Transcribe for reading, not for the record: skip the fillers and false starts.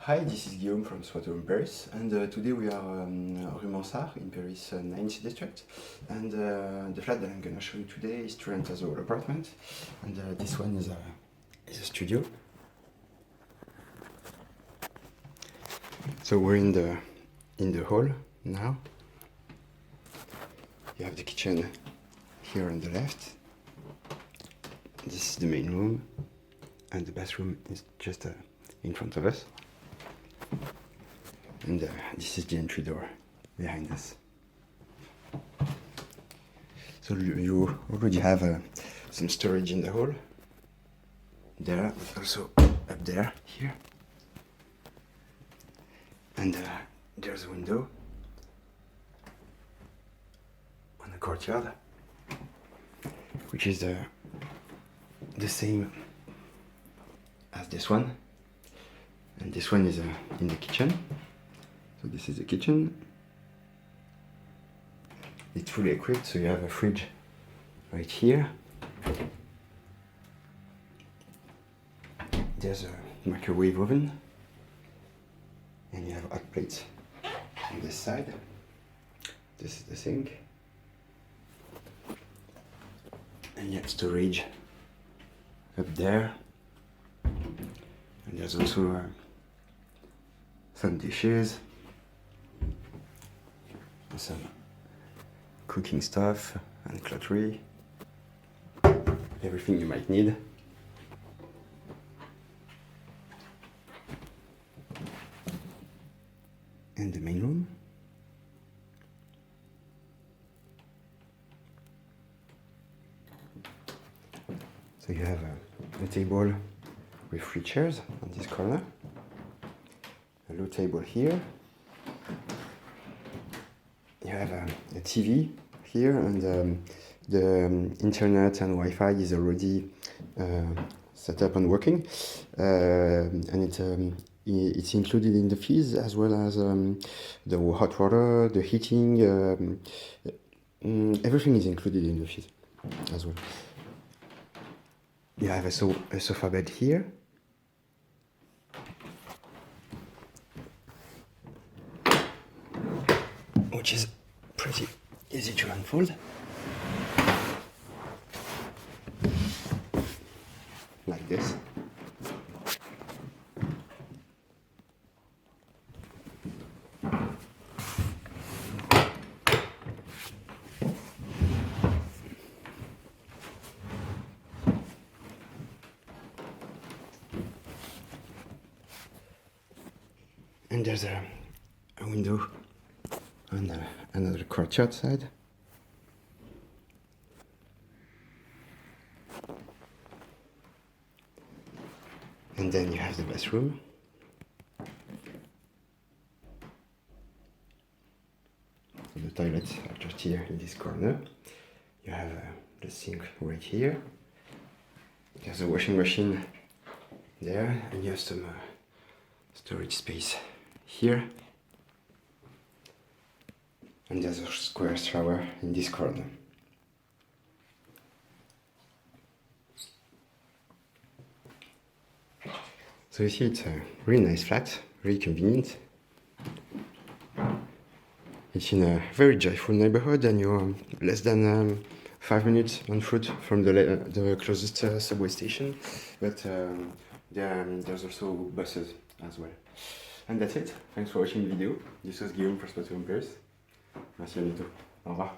Hi, this is Guillaume from Spotahome, Paris, and today we are Rue Mansart in Paris 9th district, and the flat that I'm going to show you today is to rent as a whole apartment, and this one is a studio. So we're in the hall now. You have the kitchen here on the left. This is the main room, and the bathroom is just in front of us. And this is the entry door behind us. So you already have some storage in the hall. There, but also up there, here. And there's a window on the courtyard, which is the same as this one. And this one is in the kitchen. So this is the kitchen. It's fully equipped, so you have a fridge right here. There's a microwave oven. And you have hot plates on this side. This is the sink. And you have storage up there. And there's also some dishes. Some cooking stuff and cutlery, everything you might need. And the main room. So you have a table with 3 chairs on this corner, a low table here. You have a TV here, and the internet and Wi-Fi is already set up and working, and it's included in the fees, as well as the hot water, the heating, everything is included in the fees as well. You have a sofa bed here. Which is pretty easy to unfold. Like this. And there's a window on another courtyard side. And then you have the bathroom. So the toilets are just here in this corner. You have the sink right here. There's a washing machine there, and you have some storage space here. And there's a square shower in this corner. So you see, it's a really nice flat, really convenient. It's in a very joyful neighborhood, and you're less than 5 minutes on foot from the closest subway station. But there's also buses as well. And that's it. Thanks for watching the video. This was Guillaume for Spotahome, Paris. Merci, à bientôt. Au revoir.